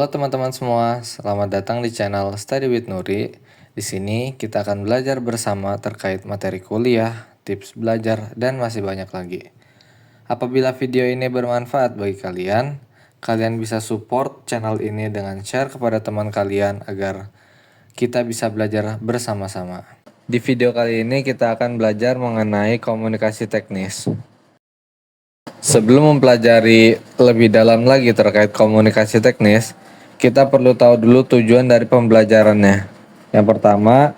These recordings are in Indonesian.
Halo teman-teman semua, selamat datang di channel Study with Nuri. Di sini kita akan belajar bersama terkait materi kuliah, tips belajar, dan masih banyak lagi. Apabila video ini bermanfaat bagi kalian, kalian bisa support channel ini dengan share kepada teman kalian agar kita bisa belajar bersama-sama. Di video kali ini kita akan belajar mengenai komunikasi teknis. Sebelum mempelajari lebih dalam lagi terkait komunikasi teknis, kita perlu tahu dulu tujuan dari pembelajarannya. Yang pertama,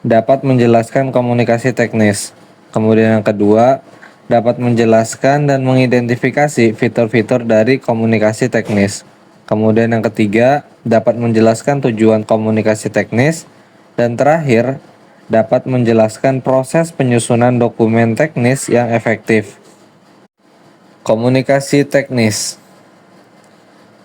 dapat menjelaskan komunikasi teknis. Kemudian yang kedua, dapat menjelaskan dan mengidentifikasi fitur-fitur dari komunikasi teknis. Kemudian yang ketiga, dapat menjelaskan tujuan komunikasi teknis. Dan terakhir, dapat menjelaskan proses penyusunan dokumen teknis yang efektif. Komunikasi teknis.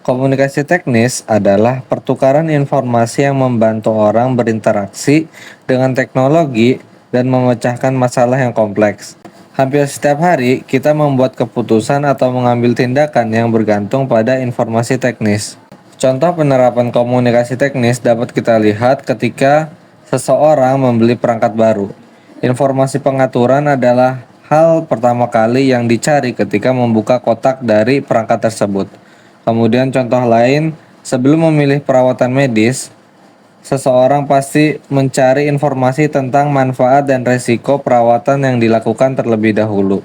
Komunikasi teknis adalah pertukaran informasi yang membantu orang berinteraksi dengan teknologi dan memecahkan masalah yang kompleks. Hampir setiap hari, kita membuat keputusan atau mengambil tindakan yang bergantung pada informasi teknis. Contoh penerapan komunikasi teknis dapat kita lihat ketika seseorang membeli perangkat baru. Informasi pengaturan adalah hal pertama kali yang dicari ketika membuka kotak dari perangkat tersebut. Kemudian contoh lain, sebelum memilih perawatan medis, seseorang pasti mencari informasi tentang manfaat dan resiko perawatan yang dilakukan terlebih dahulu.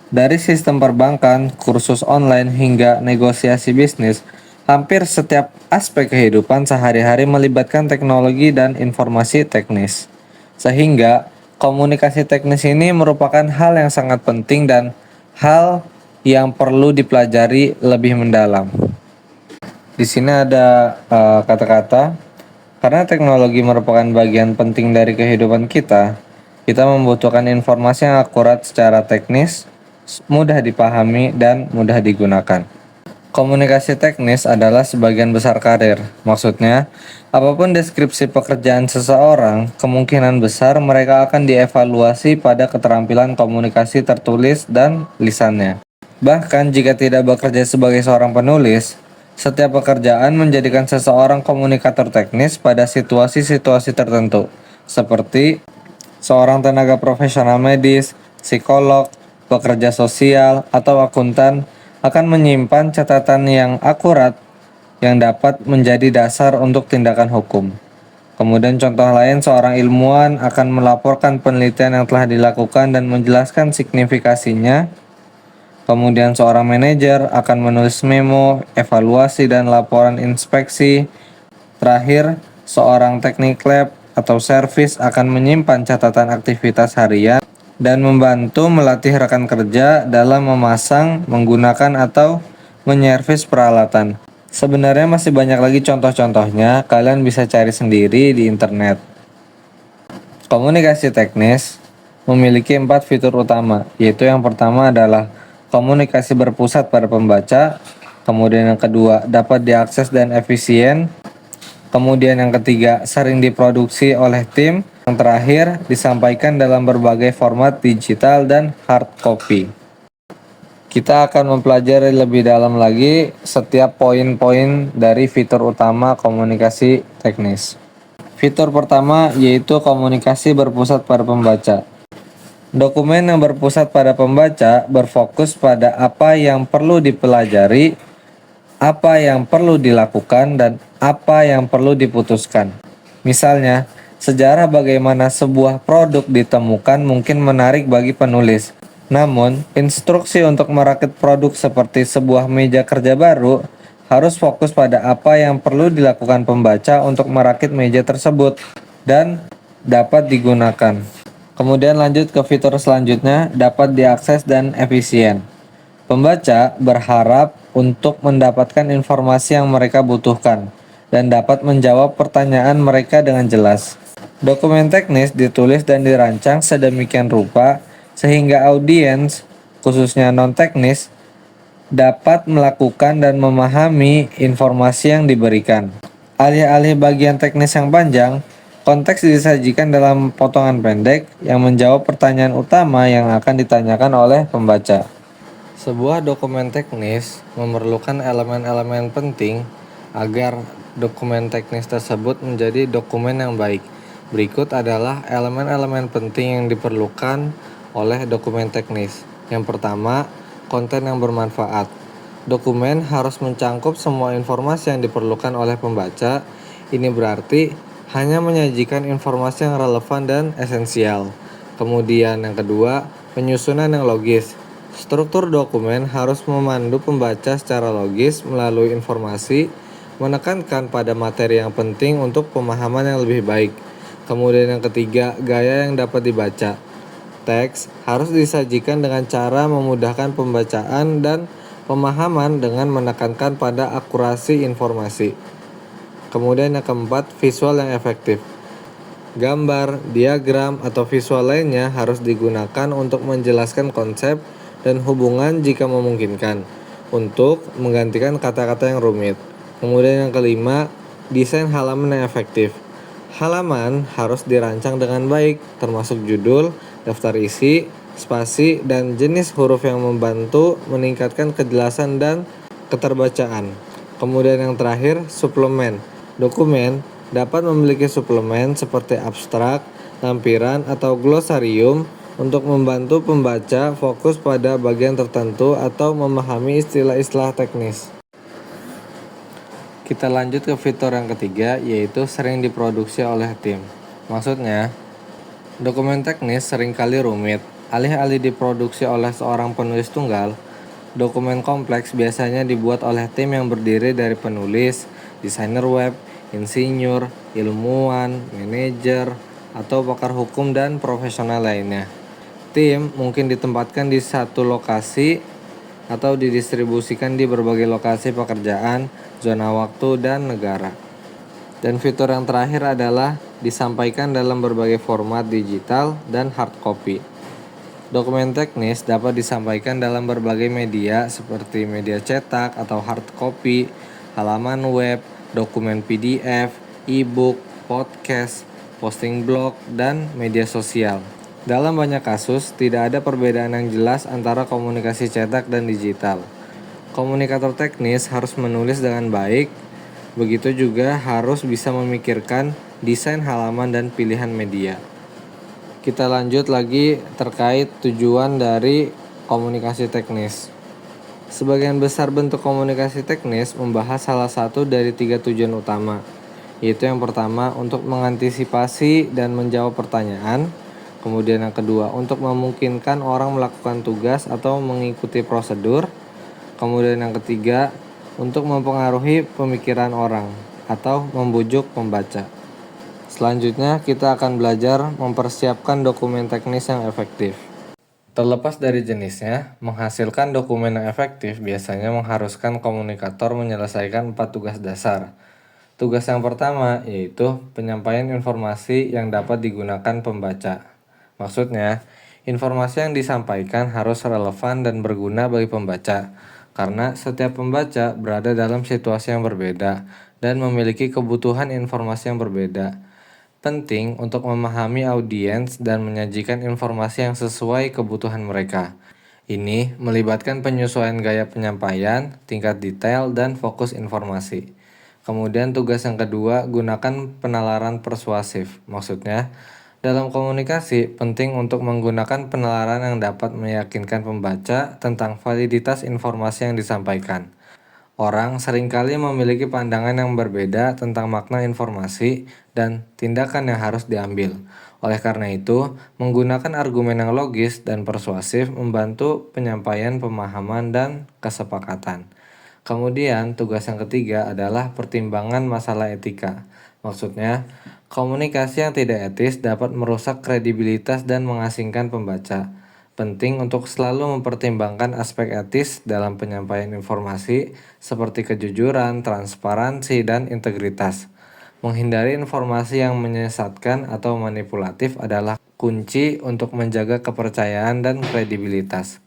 Dari sistem perbankan, kursus online, hingga negosiasi bisnis, hampir setiap aspek kehidupan sehari-hari melibatkan teknologi dan informasi teknis. Sehingga komunikasi teknis ini merupakan hal yang sangat penting dan hal yang perlu dipelajari lebih mendalam. Di sini ada kata-kata, karena teknologi merupakan bagian penting dari kehidupan kita membutuhkan informasi yang akurat secara teknis, mudah dipahami, dan mudah digunakan. Komunikasi teknis adalah sebagian besar karir. Maksudnya, apapun deskripsi pekerjaan seseorang, kemungkinan besar mereka akan dievaluasi pada keterampilan komunikasi tertulis dan lisannya. Bahkan jika tidak bekerja sebagai seorang penulis, setiap pekerjaan menjadikan seseorang komunikator teknis pada situasi-situasi tertentu, seperti seorang tenaga profesional medis, psikolog, pekerja sosial, atau akuntan akan menyimpan catatan yang akurat yang dapat menjadi dasar untuk tindakan hukum. Kemudian contoh lain, seorang ilmuwan akan melaporkan penelitian yang telah dilakukan dan menjelaskan signifikasinya. Kemudian seorang manajer akan menulis memo, evaluasi, dan laporan inspeksi. Terakhir, seorang teknik lab atau servis akan menyimpan catatan aktivitas harian dan membantu melatih rekan kerja dalam memasang, menggunakan, atau menyervis peralatan. Sebenarnya masih banyak lagi contoh-contohnya, kalian bisa cari sendiri di internet. Komunikasi teknis memiliki 4 fitur utama, yaitu yang pertama adalah komunikasi berpusat pada pembaca, kemudian yang kedua dapat diakses dan efisien, kemudian yang ketiga sering diproduksi oleh tim, yang terakhir disampaikan dalam berbagai format digital dan hard copy. Kita akan mempelajari lebih dalam lagi setiap poin-poin dari fitur utama komunikasi teknis. Fitur pertama yaitu komunikasi berpusat pada pembaca. Dokumen yang berpusat pada pembaca berfokus pada apa yang perlu dipelajari, apa yang perlu dilakukan, dan apa yang perlu diputuskan. Misalnya, sejarah bagaimana sebuah produk ditemukan mungkin menarik bagi penulis. Namun, instruksi untuk merakit produk seperti sebuah meja kerja baru harus fokus pada apa yang perlu dilakukan pembaca untuk merakit meja tersebut dan dapat digunakan. Kemudian lanjut ke fitur selanjutnya, dapat diakses dan efisien. Pembaca berharap untuk mendapatkan informasi yang mereka butuhkan dan dapat menjawab pertanyaan mereka dengan jelas. Dokumen teknis ditulis dan dirancang sedemikian rupa sehingga audiens, khususnya non-teknis, dapat melakukan dan memahami informasi yang diberikan. Alih-alih bagian teknis yang panjang, konteks disajikan dalam potongan pendek yang menjawab pertanyaan utama yang akan ditanyakan oleh pembaca. Sebuah dokumen teknis memerlukan elemen-elemen penting agar dokumen teknis tersebut menjadi dokumen yang baik. Berikut adalah elemen-elemen penting yang diperlukan oleh dokumen teknis. Yang pertama, konten yang bermanfaat. Dokumen harus mencangkup semua informasi yang diperlukan oleh pembaca. Ini berarti hanya menyajikan informasi yang relevan dan esensial. Kemudian yang kedua, penyusunan yang logis. Struktur dokumen harus memandu pembaca secara logis melalui informasi, menekankan pada materi yang penting untuk pemahaman yang lebih baik. Kemudian yang ketiga, gaya yang dapat dibaca. Teks harus disajikan dengan cara memudahkan pembacaan dan pemahaman dengan menekankan pada akurasi informasi. Kemudian yang keempat, visual yang efektif. Gambar, diagram, atau visual lainnya harus digunakan untuk menjelaskan konsep dan hubungan jika memungkinkan, untuk menggantikan kata-kata yang rumit. Kemudian yang kelima, desain halaman yang efektif. Halaman harus dirancang dengan baik, termasuk judul, daftar isi, spasi, dan jenis huruf yang membantu meningkatkan kejelasan dan keterbacaan. Kemudian yang terakhir, suplemen. Dokumen dapat memiliki suplemen seperti abstrak, lampiran, atau glosarium untuk membantu pembaca fokus pada bagian tertentu atau memahami istilah-istilah teknis. Kita lanjut ke fitur yang ketiga, yaitu sering diproduksi oleh tim. Maksudnya, dokumen teknis seringkali rumit. Alih-alih diproduksi oleh seorang penulis tunggal, dokumen kompleks biasanya dibuat oleh tim yang berdiri dari penulis, desainer web, insinyur, ilmuwan, manajer, atau pakar hukum dan profesional lainnya. Tim mungkin ditempatkan di satu lokasi atau didistribusikan di berbagai lokasi pekerjaan, zona waktu, dan negara. Dan fitur yang terakhir adalah disampaikan dalam berbagai format digital dan hard copy. Dokumen teknis dapat disampaikan dalam berbagai media seperti media cetak atau hard copy, halaman web, dokumen PDF, e-book, podcast, posting blog, dan media sosial. Dalam banyak kasus, tidak ada perbedaan yang jelas antara komunikasi cetak dan digital. Komunikator teknis harus menulis dengan baik, begitu juga harus bisa memikirkan desain halaman dan pilihan media. Kita lanjut lagi terkait tujuan dari komunikasi teknis. Sebagian besar bentuk komunikasi teknis membahas salah satu dari 3 tujuan utama, yaitu yang pertama untuk mengantisipasi dan menjawab pertanyaan. Kemudian yang kedua, untuk memungkinkan orang melakukan tugas atau mengikuti prosedur. Kemudian yang ketiga, untuk mempengaruhi pemikiran orang atau membujuk pembaca. Selanjutnya, kita akan belajar mempersiapkan dokumen teknis yang efektif. Terlepas dari jenisnya, menghasilkan dokumen yang efektif biasanya mengharuskan komunikator menyelesaikan 4 tugas dasar. Tugas yang pertama yaitu penyampaian informasi yang dapat digunakan pembaca. Maksudnya, informasi yang disampaikan harus relevan dan berguna bagi pembaca, karena setiap pembaca berada dalam situasi yang berbeda dan memiliki kebutuhan informasi yang berbeda. Penting untuk memahami audiens dan menyajikan informasi yang sesuai kebutuhan mereka. Ini melibatkan penyesuaian gaya penyampaian, tingkat detail, dan fokus informasi. Kemudian tugas yang kedua, gunakan penalaran persuasif. Maksudnya, dalam komunikasi, penting untuk menggunakan penalaran yang dapat meyakinkan pembaca tentang validitas informasi yang disampaikan. Orang seringkali memiliki pandangan yang berbeda tentang makna informasi dan tindakan yang harus diambil. Oleh karena itu, menggunakan argumen yang logis dan persuasif membantu penyampaian pemahaman dan kesepakatan. Kemudian, tugas yang ketiga adalah pertimbangan masalah etika. Maksudnya, komunikasi yang tidak etis dapat merusak kredibilitas dan mengasingkan pembaca. Penting untuk selalu mempertimbangkan aspek etis dalam penyampaian informasi seperti kejujuran, transparansi, dan integritas. Menghindari informasi yang menyesatkan atau manipulatif adalah kunci untuk menjaga kepercayaan dan kredibilitas.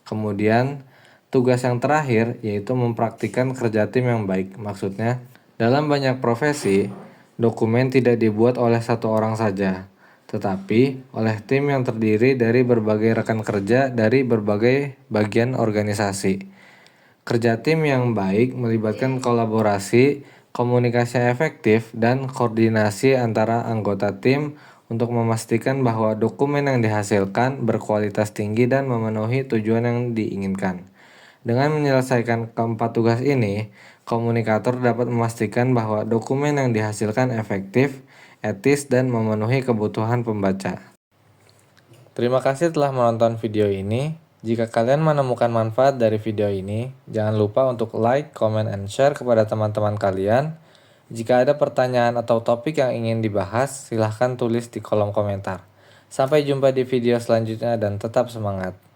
Kemudian, tugas yang terakhir yaitu mempraktikkan kerja tim yang baik. Maksudnya, dalam banyak profesi, dokumen tidak dibuat oleh satu orang saja, tetapi oleh tim yang terdiri dari berbagai rekan kerja dari berbagai bagian organisasi. Kerja tim yang baik melibatkan kolaborasi, komunikasi yang efektif, dan koordinasi antara anggota tim untuk memastikan bahwa dokumen yang dihasilkan berkualitas tinggi dan memenuhi tujuan yang diinginkan. Dengan menyelesaikan keempat tugas ini, komunikator dapat memastikan bahwa dokumen yang dihasilkan efektif, etis, dan memenuhi kebutuhan pembaca. Terima kasih telah menonton video ini. Jika kalian menemukan manfaat dari video ini, jangan lupa untuk like, comment, and share kepada teman-teman kalian. Jika ada pertanyaan atau topik yang ingin dibahas, silahkan tulis di kolom komentar. Sampai jumpa di video selanjutnya dan tetap semangat.